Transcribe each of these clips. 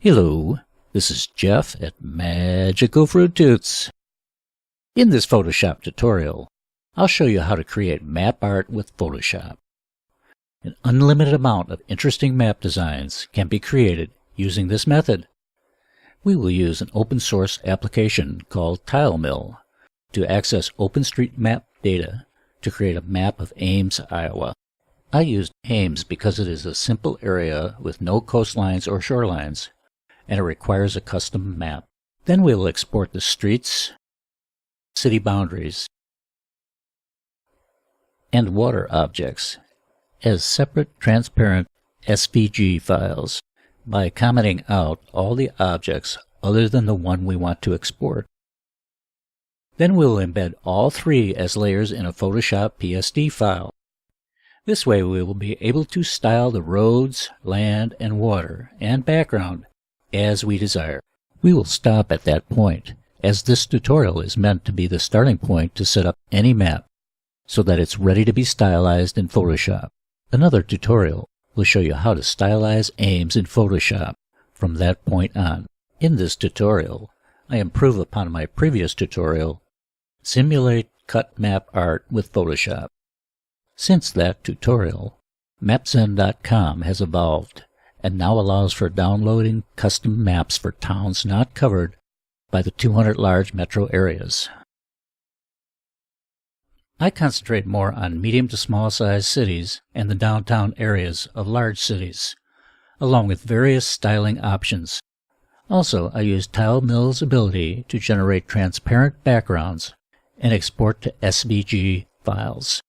Hello, this is Jeff at Magical Fruit Toots. In this Photoshop tutorial, I'll show you how to create map art with Photoshop. An unlimited amount of interesting map designs can be created using this method. We will use an open source application called Tilemill to access OpenStreetmap data to create a map of Ames, Iowa. I used Ames because it is a simple area with no coastlines or shorelines, and it requires a custom map. Then we will export the streets, city boundaries, and water objects as separate transparent SVG files by commenting out all the objects other than the one we want to export. Then we will embed all three as layers in a Photoshop PSD file. This way we will be able to style the roads, land, and water, and background as we desire. We will stop at that point, as this tutorial is meant to be the starting point to set up any map, so that it's ready to be stylized in Photoshop. Another tutorial will show you how to stylize Ames in Photoshop from that point on. In this tutorial, I improve upon my previous tutorial, Simulate Cut Map Art with Photoshop. Since that tutorial, Mapzen.com has evolved and now allows for downloading custom maps for towns not covered by the 200 large metro areas. I concentrate more on medium to small sized cities and the downtown areas of large cities, along with various styling options. Also, I use Tilemill's ability to generate transparent backgrounds and export to SVG files.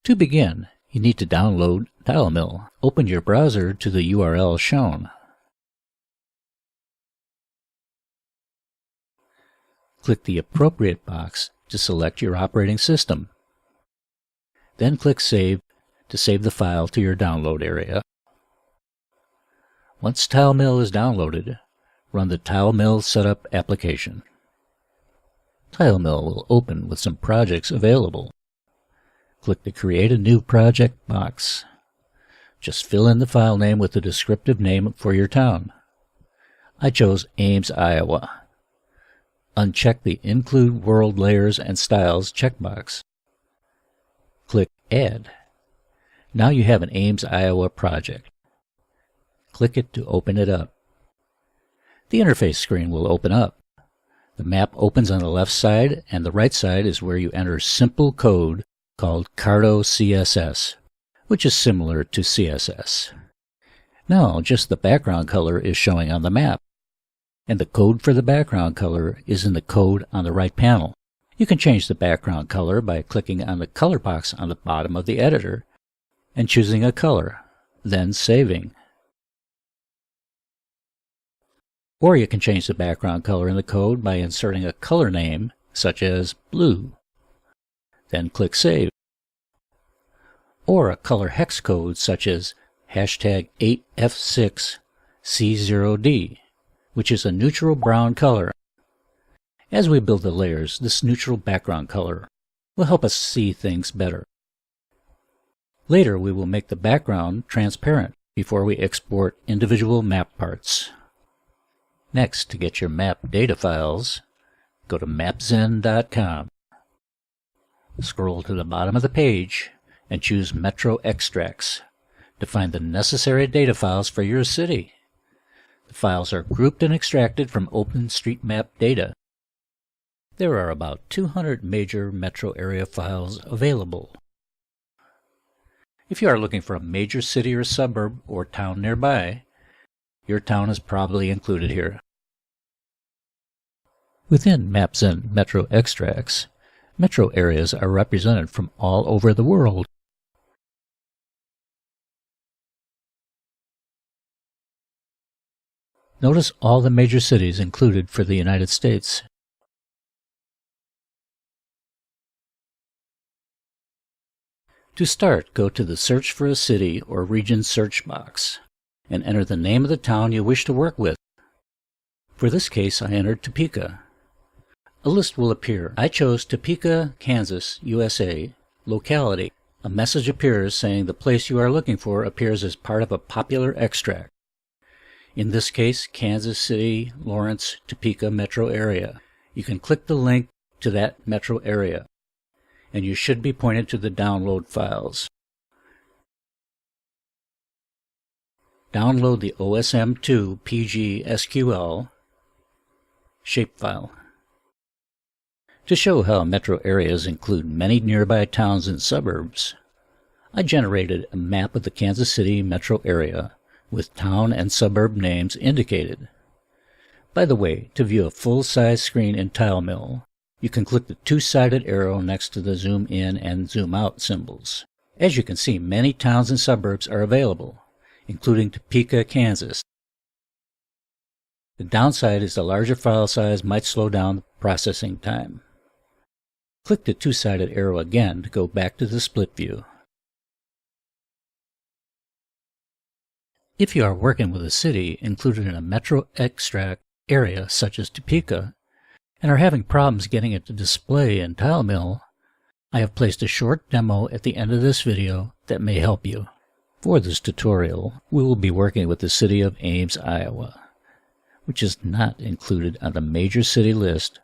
To begin, you need to download Tilemill. Open your browser to the URL shown. Click the appropriate box to select your operating system. Then click Save to save the file to your download area. Once Tilemill is downloaded, run the Tilemill Setup application. Tilemill will open with some projects available. Click the Create a New Project box. Just fill in the file name with the descriptive name for your town. I chose Ames, Iowa. Uncheck the Include World Layers and Styles checkbox. Click Add. Now you have an Ames, Iowa project. Click it to open it up. The interface screen will open up. The map opens on the left side, and the right side is where you enter simple code called Carto CSS, which is similar to CSS. Now just the background color is showing on the map, and the code for the background color is in the code on the right panel. You can change the background color by clicking on the color box on the bottom of the editor and choosing a color, then saving. Or you can change the background color in the code by inserting a color name such as blue. Then click Save. Or a color hex code such as #8F6C0D, which is a neutral brown color. As we build the layers, this neutral background color will help us see things better. Later, we will make the background transparent before we export individual map parts. Next, to get your map data files, go to Mapzen.com. Scroll to the bottom of the page and choose Metro Extracts to find the necessary data files for your city. The files are grouped and extracted from OpenStreetMap data. There are about 200 major metro area files available. If you are looking for a major city or suburb or town nearby, your town is probably included here. Within Mapzen Metro Extracts, metro areas are represented from all over the world. Notice all the major cities included for the United States. To start, go to the Search for a City or Region search box and enter the name of the town you wish to work with. For this case, I entered Topeka. A list will appear. I chose Topeka, Kansas, USA, locality. A message appears saying the place you are looking for appears as part of a popular extract. In this case, Kansas City, Lawrence, Topeka metro area. You can click the link to that metro area, and you should be pointed to the download files. Download the OSM2 PG SQL shapefile. To show how metro areas include many nearby towns and suburbs, I generated a map of the Kansas City metro area with town and suburb names indicated. By the way, to view a full-size screen in Tilemill, you can click the two-sided arrow next to the zoom in and zoom out symbols. As you can see, many towns and suburbs are available, including Topeka, Kansas. The downside is the larger file size might slow down the processing time. Click the two-sided arrow again to go back to the split view. If you are working with a city included in a metro extract area such as Topeka and are having problems getting it to display in Tilemill, I have placed a short demo at the end of this video that may help you. For this tutorial, we will be working with the city of Ames, Iowa, which is not included on the major city list,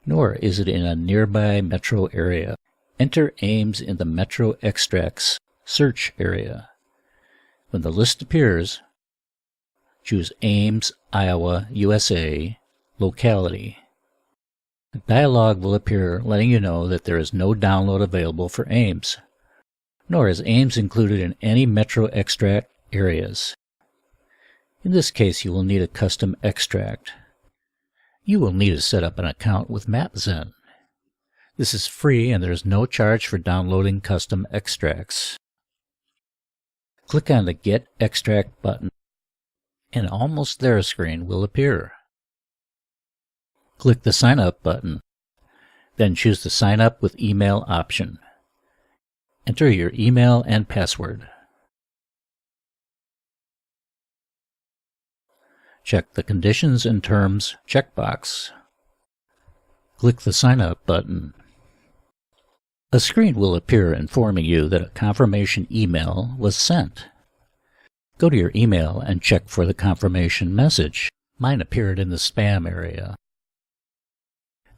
nor is it in a nearby metro area. Enter Ames in the Metro Extracts search area. When the list appears, choose Ames, Iowa, USA, locality. A dialog will appear letting you know that there is no download available for Ames, nor is Ames included in any metro extract areas. In this case, you will need a custom extract. You will need to set up an account with Mapzen. This is free and there is no charge for downloading custom extracts. Click on the Get Extract button. An Almost There screen will appear. Click the Sign Up button. Then choose the Sign Up with Email option. Enter your email and password. Check the Conditions and Terms checkbox. Click the Sign Up button. A screen will appear informing you that a confirmation email was sent. Go to your email and check for the confirmation message. Mine appeared in the spam area.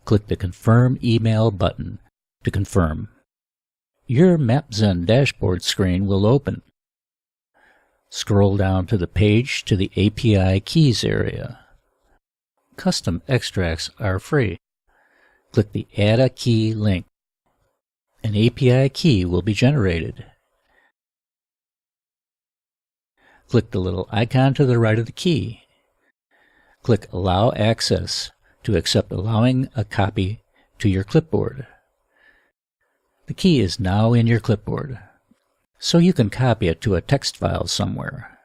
Click the Confirm Email button to confirm. Your Mapzen dashboard screen will open. Scroll down to the page to the API Keys area. Custom extracts are free. Click the Add a Key link. An API key will be generated. Click the little icon to the right of the key. Click Allow Access to accept allowing a copy to your clipboard. The key is now in your clipboard, so you can copy it to a text file somewhere,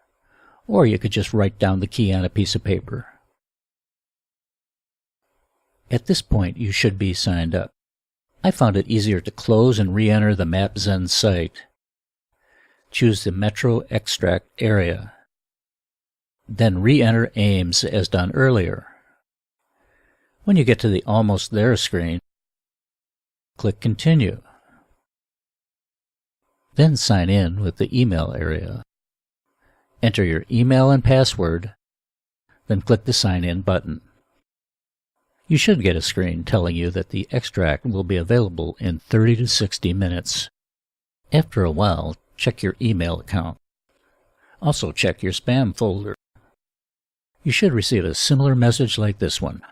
or you could just write down the key on a piece of paper. At this point, you should be signed up. I found it easier to close and re-enter the Mapzen site. Choose the Metro Extract area. Then re-enter Ames as done earlier. When you get to the Almost There screen, click Continue. Then sign in with the email area. Enter your email and password, then click the Sign In button. You should get a screen telling you that the extract will be available in 30 to 60 minutes. After a while, check your email account. Also check your spam folder. You should receive a similar message like this one.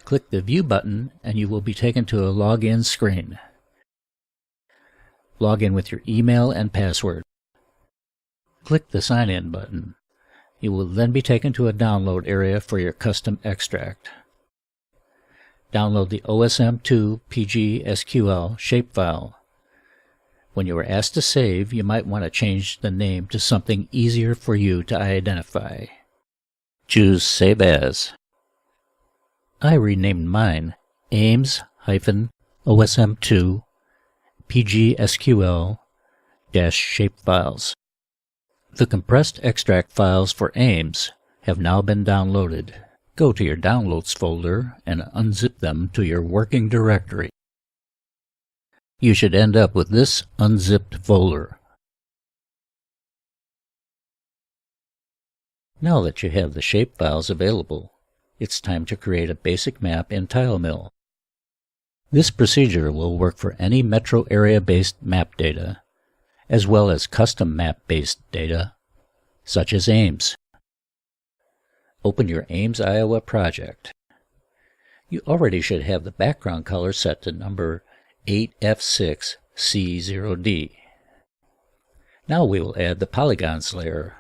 Click the View button and you will be taken to a login screen. Log in with your email and password. Click the Sign In button. You will then be taken to a download area for your custom extract. Download the OSM2 PG SQL shapefile. When you are asked to save, you might want to change the name to something easier for you to identify. Choose Save As. I renamed mine Ames-OSM2 PG SQL-shapefiles. The compressed extract files for Ames have now been downloaded. Go to your Downloads folder and unzip them to your working directory. You should end up with this unzipped folder. Now that you have the shapefiles available, it's time to create a basic map in Tilemill. This procedure will work for any metro area-based map data, as well as custom map-based data, such as Ames. Open your Ames, Iowa project. You already should have the background color set to number 8F6C0D. Now we will add the polygons layer.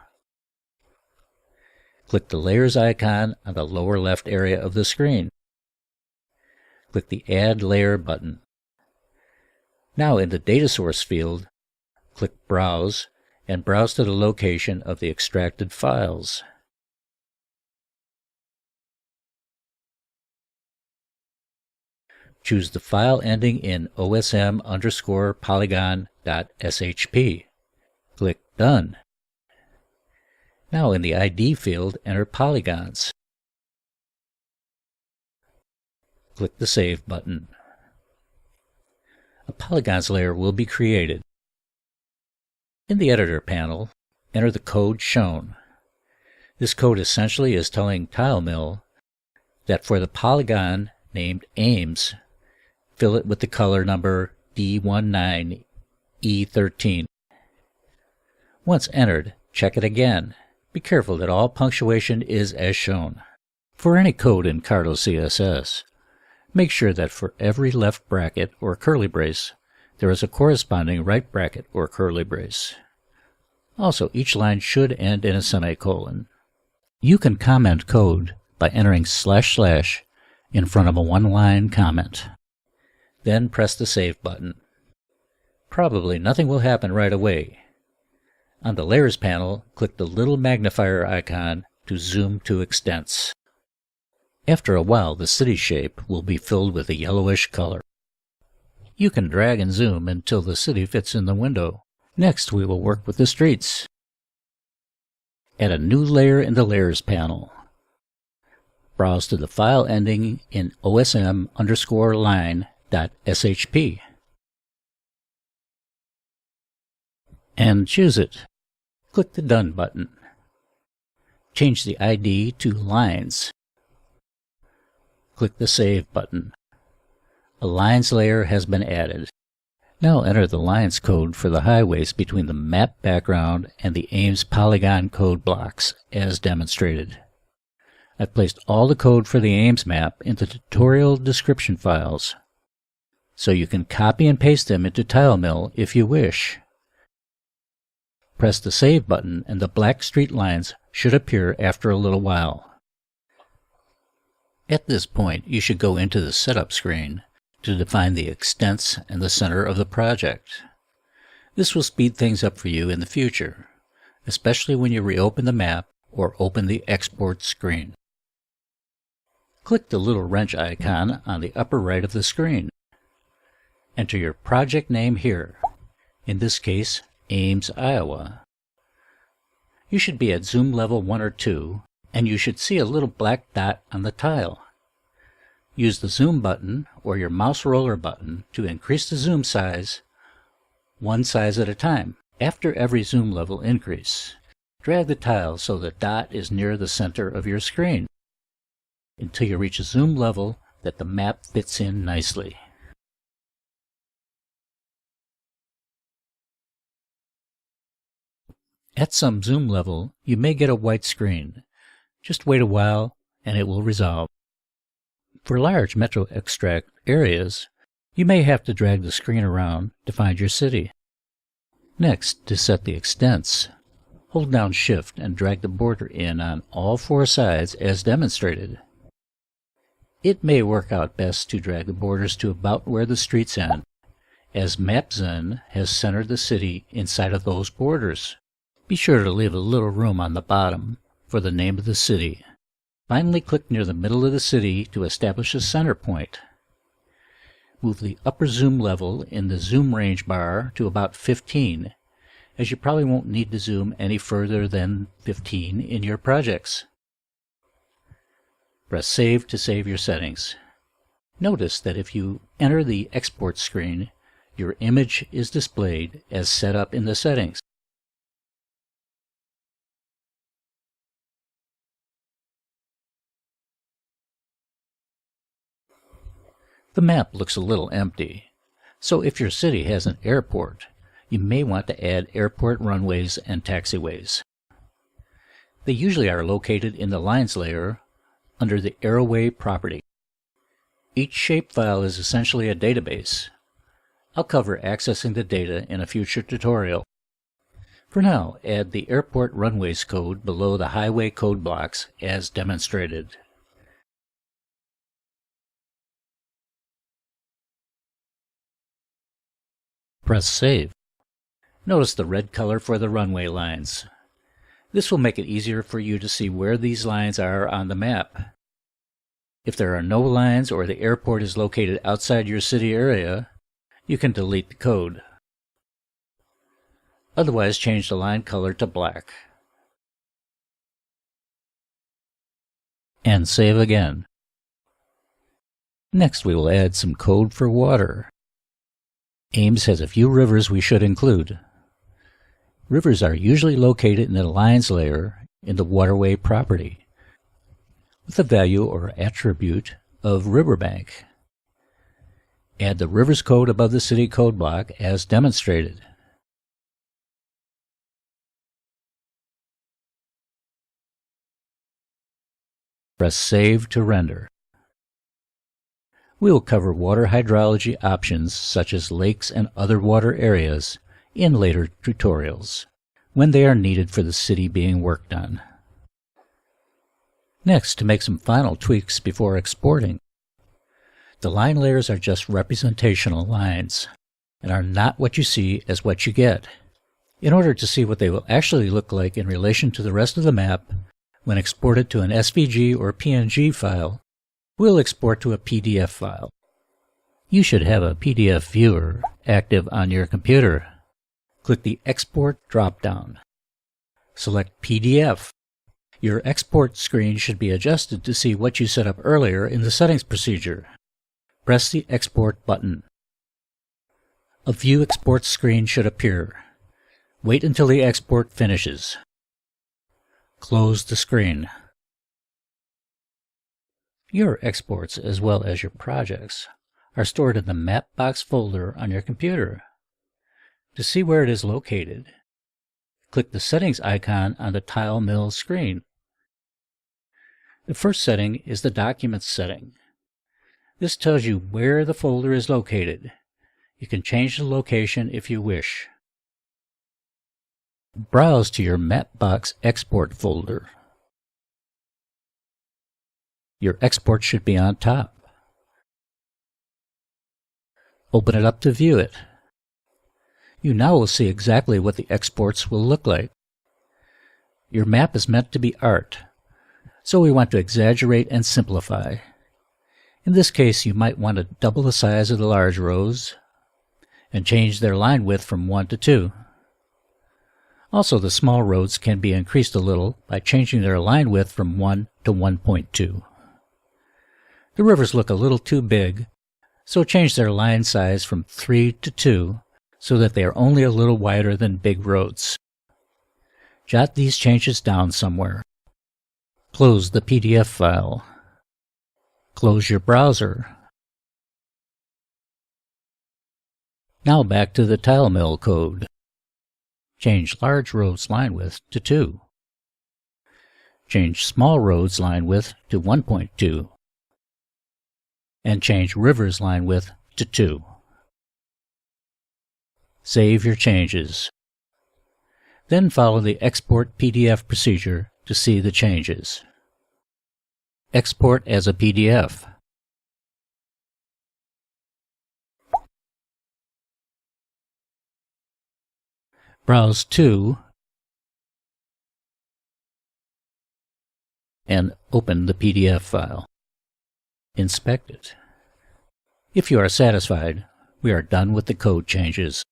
Click the Layers icon on the lower left area of the screen. Click the Add Layer button. Now in the Data Source field, click Browse and browse to the location of the extracted files. Choose the file ending in osm_polygon.shp. Click Done. Now in the ID field, enter polygons. Click the Save button. A polygons layer will be created. In the Editor panel, enter the code shown. This code essentially is telling Tilemill that for the polygon named Ames, fill it with the color number D19E13. Once entered, check it again. Be careful that all punctuation is as shown. For any code in Carto CSS, make sure that for every left bracket or curly brace, there is a corresponding right bracket or curly brace. Also, each line should end in a semicolon. You can comment code by entering // in front of a one-line comment. Then press the Save button. Probably nothing will happen right away. On the Layers panel, click the little magnifier icon to zoom to extents. After a while, the city shape will be filled with a yellowish color. You can drag and zoom until the city fits in the window. Next, we will work with the streets. Add a new layer in the Layers panel. Browse to the file ending in osm_line.shp. And choose it. Click the Done button. Change the ID to Lines. Click the Save button. A Lines layer has been added. Now enter the lines code for the highways between the map background and the Ames polygon code blocks, as demonstrated. I've placed all the code for the Ames map into tutorial description files, so you can copy and paste them into Tilemill if you wish. Press the Save button and the black street lines should appear after a little while. At this point, you should go into the Setup screen to define the extents and the center of the project. This will speed things up for you in the future, especially when you reopen the map or open the Export screen. Click the little wrench icon on the upper right of the screen. Enter your project name here, in this case, Ames, Iowa. You should be at zoom level 1 or 2, and you should see a little black dot on the tile. Use the zoom button or your mouse roller button to increase the zoom size one size at a time. After every zoom level increase, drag the tile so the dot is near the center of your screen until you reach a zoom level that the map fits in nicely. At some zoom level, you may get a white screen. Just wait a while and it will resolve. For large metro extract areas, you may have to drag the screen around to find your city. Next, to set the extents, hold down Shift and drag the border in on all 4 sides as demonstrated. It may work out best to drag the borders to about where the streets end, as Mapzen has centered the city inside of those borders. Be sure to leave a little room on the bottom for the name of the city. Finally, click near the middle of the city to establish a center point. Move the upper zoom level in the zoom range bar to about 15, as you probably won't need to zoom any further than 15 in your projects. Press Save to save your settings. Notice that if you enter the export screen, your image is displayed as set up in the settings. The map looks a little empty, so if your city has an airport, you may want to add airport runways and taxiways. They usually are located in the lines layer under the arrowway property. Each shapefile is essentially a database. I'll cover accessing the data in a future tutorial. For now, add the airport runways code below the highway code blocks as demonstrated. Press Save. Notice the red color for the runway lines. This will make it easier for you to see where these lines are on the map. If there are no lines or the airport is located outside your city area, you can delete the code. Otherwise, change the line color to black. And save again. Next, we will add some code for water. Ames has a few rivers we should include. Rivers are usually located in the lines layer in the waterway property, with a value or attribute of riverbank. Add the rivers code above the city code block as demonstrated. Press Save to render. We will cover water hydrology options such as lakes and other water areas in later tutorials, when they are needed for the city being worked on. Next, to make some final tweaks before exporting. The line layers are just representational lines, and are not what you see as what you get. In order to see what they will actually look like in relation to the rest of the map, when exported to an SVG or PNG file, we'll export to a PDF file. You should have a PDF viewer active on your computer. Click the Export drop-down. Select PDF. Your export screen should be adjusted to see what you set up earlier in the settings procedure. Press the Export button. A View Export screen should appear. Wait until the export finishes. Close the screen. Your exports, as well as your projects, are stored in the Mapbox folder on your computer. To see where it is located, click the Settings icon on the Tilemill screen. The first setting is the Documents setting. This tells you where the folder is located. You can change the location if you wish. Browse to your Mapbox export folder. Your export should be on top. Open it up to view it. You now will see exactly what the exports will look like. Your map is meant to be art, so we want to exaggerate and simplify. In this case, you might want to double the size of the large rows and change their line width from 1 to 2. Also, the small roads can be increased a little by changing their line width from 1 to 1.2. The rivers look a little too big, so change their line size from 3 to 2 so that they are only a little wider than big roads. Jot these changes down somewhere. Close the PDF file. Close your browser. Now back to the Tilemill code. Change large roads line width to 2. Change small roads line width to 1.2. And change rivers line width to 2. Save your changes. Then follow the Export PDF procedure to see the changes. Export as a PDF. Browse to and open the PDF file. Inspect it. If you are satisfied, we are done with the code changes.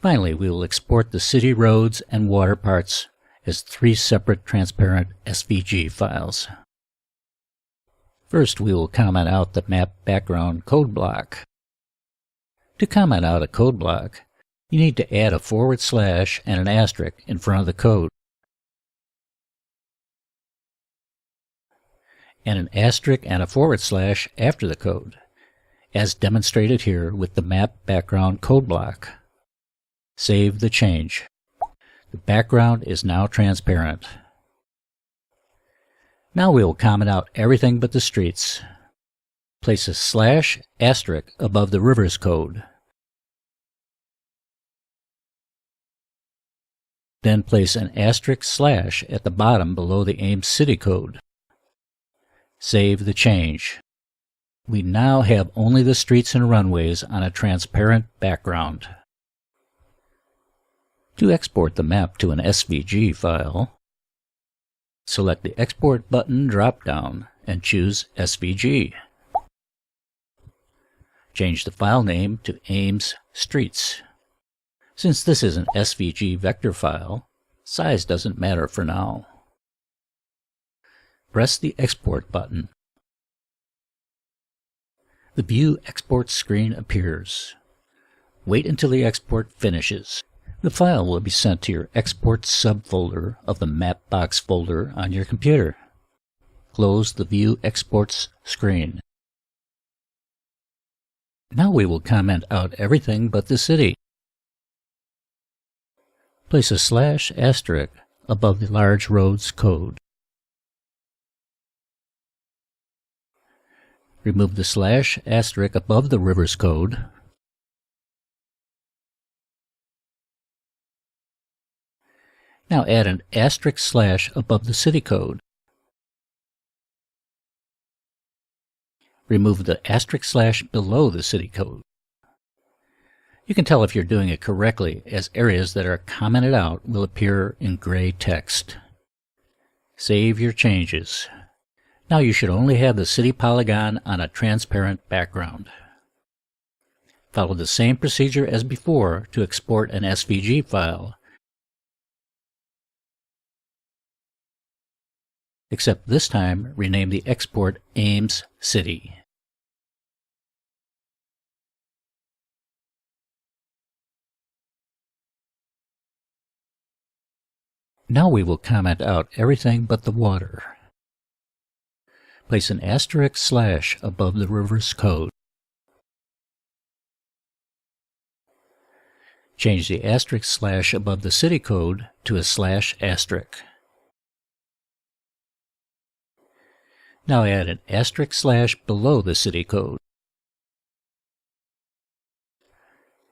Finally, we will export the city roads and water parts as 3 separate transparent SVG files. First, we will comment out the map background code block. To comment out a code block, you need to add a / and an asterisk in front of the code, and an asterisk and a / after the code. as demonstrated here with the map background code block. Save the change. The background is now transparent. Now we will comment out everything but the streets. Place a slash asterisk above the rivers code. Then place an asterisk slash at the bottom below the Ames city code. Save the change. We now have only the streets and runways on a transparent background. To export the map to an SVG file, select the Export button drop-down and choose SVG. Change the file name to Ames Streets. Since this is an SVG vector file, size doesn't matter for now. Press the Export button. The View Export screen appears. Wait until the export finishes. The file will be sent to your Export subfolder of the Mapbox folder on your computer. Close the View Exports screen. Now we will comment out everything but the city. Place a slash asterisk above the large roads code. Remove the slash asterisk above the rivers code. Now add an asterisk slash above the city code. Remove the asterisk slash below the city code. You can tell if you're doing it correctly, as areas that are commented out will appear in gray text. Save your changes. Now you should only have the city polygon on a transparent background. Follow the same procedure as before to export an SVG file, except this time rename the export Ames City. Now we will comment out everything but the water. Place an asterisk slash above the rivers code. Change the asterisk slash above the city code to a slash asterisk. Now add an asterisk slash below the city code.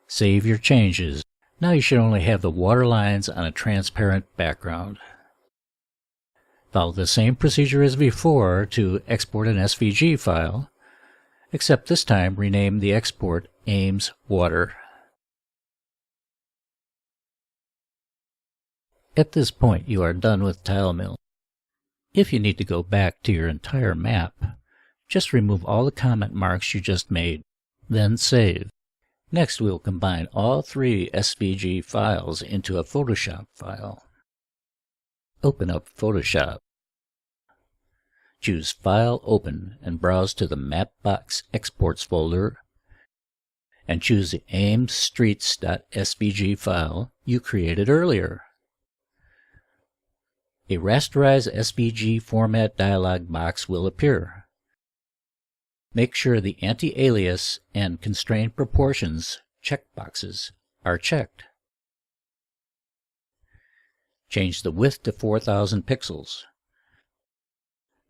Save your changes. Now you should only have the water lines on a transparent background. Follow the same procedure as before to export an SVG file, except this time rename the export Ames Water. At this point you are done with Tilemill. If you need to go back to your entire map, just remove all the comment marks you just made, then save. Next we will combine all three SVG files into a Photoshop file. Open up Photoshop. Choose File, Open, and browse to the Mapbox Exports folder, and choose the amesstreets.svg file you created earlier. A Rasterize SVG Format dialog box will appear. Make sure the Anti-Alias and Constraint Proportions checkboxes are checked. Change the width to 4,000 pixels.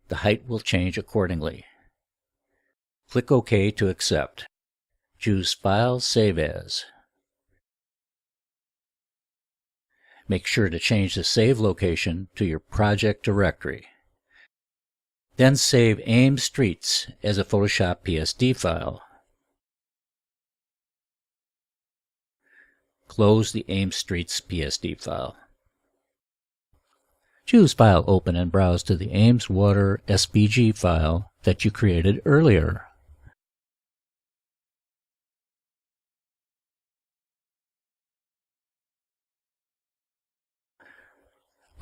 The height will change accordingly. Click OK to accept. Choose File, Save As. Make sure to change the save location to your project directory. Then save Ames Streets as a Photoshop PSD file. Close the Ames Streets PSD file. Choose File, Open, and browse to the Ames Water SVG file that you created earlier.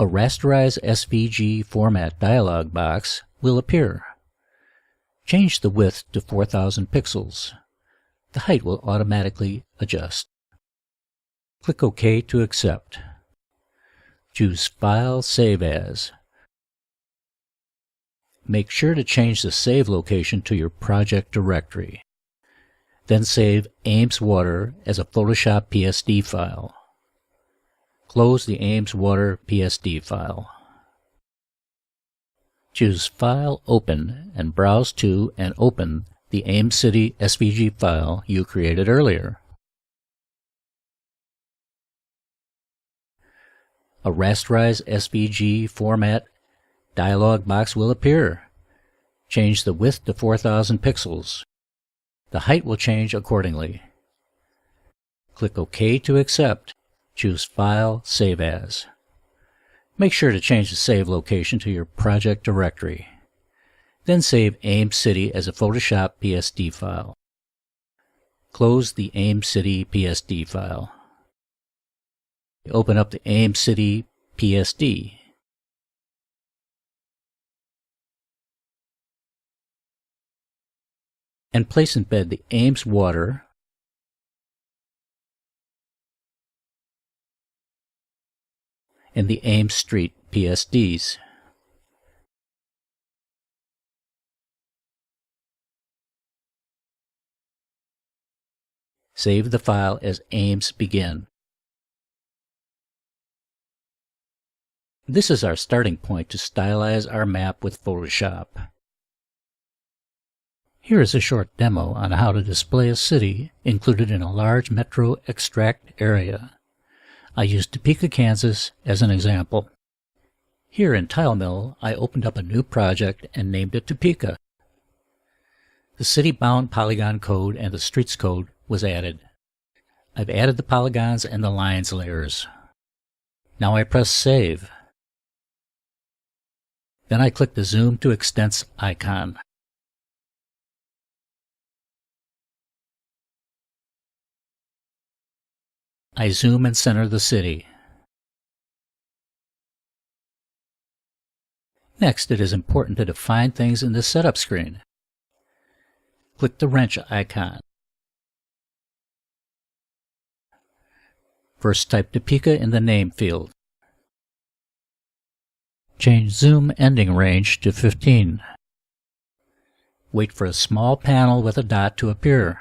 A Rasterize SVG Format dialog box will appear. Change the width to 4,000 pixels. The height will automatically adjust. Click OK to accept. Choose File, Save As. Make sure to change the save location to your project directory. Then save Ames Water as a Photoshop PSD file. Close the Ames Water PSD file. Choose File, Open, and browse to and open the Ames City SVG file you created earlier. A Rasterize SVG format dialog box will appear. Change the width to 4000 pixels. The height will change accordingly. Click OK to accept. Choose File, Save As. Make sure to change the save location to your project directory. Then save Ames City as a Photoshop PSD file. Close the Ames City PSD file. Open up the Ames City PSD. And place in bed the Ames Water and the Ames Street PSDs. Save the file as Ames Begin. This is our starting point to stylize our map with Photoshop. Here is a short demo on how to display a city included in a large metro extract area. I used Topeka, Kansas as an example. Here in Tilemill, I opened up a new project and named it Topeka. The city-bound polygon code and the streets code was added. I've added the polygons and the lines layers. Now I press Save. Then I click the Zoom to Extents icon. I zoom and center the city. Next, it is important to define things in the setup screen. Click the wrench icon. First, type Topeka in the name field. Change zoom ending range to 15. Wait for a small panel with a dot to appear.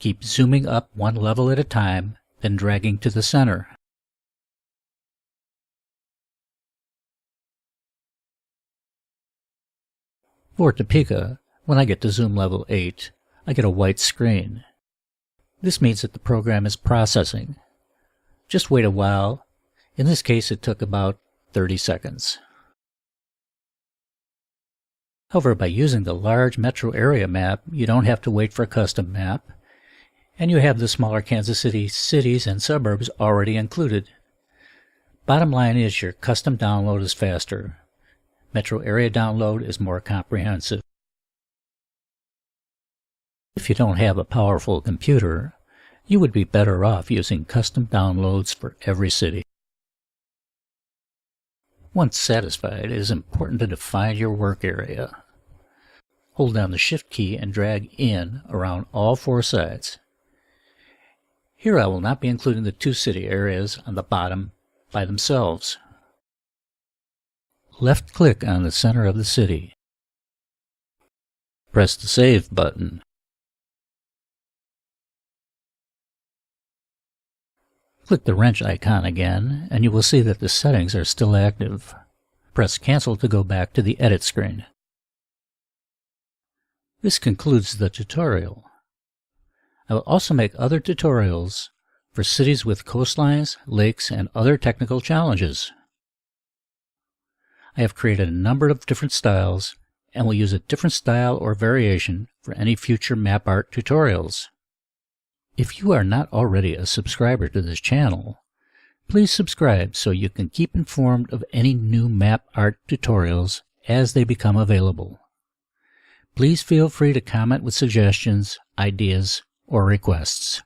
Keep zooming up one level at a time, then dragging to the center. For Topeka, when I get to zoom level 8, I get a white screen. This means that the program is processing. Just wait a while. In this case, it took about 30 seconds. However, by using the large metro area map, you don't have to wait for a custom map, and you have the smaller Kansas City cities and suburbs already included. Bottom line is your custom download is faster. Metro area download is more comprehensive. If you don't have a powerful computer, you would be better off using custom downloads for every city. Once satisfied, it is important to define your work area. Hold down the Shift key and drag in around all four sides. Here I will not be including the two city areas on the bottom by themselves. Left-click on the center of the city. Press the Save button. Click the wrench icon again, and you will see that the settings are still active. Press Cancel to go back to the Edit screen. This concludes the tutorial. I will also make other tutorials for cities with coastlines, lakes, and other technical challenges. I have created a number of different styles and will use a different style or variation for any future map art tutorials. If you are not already a subscriber to this channel, please subscribe so you can keep informed of any new map art tutorials as they become available. Please feel free to comment with suggestions, ideas, or requests.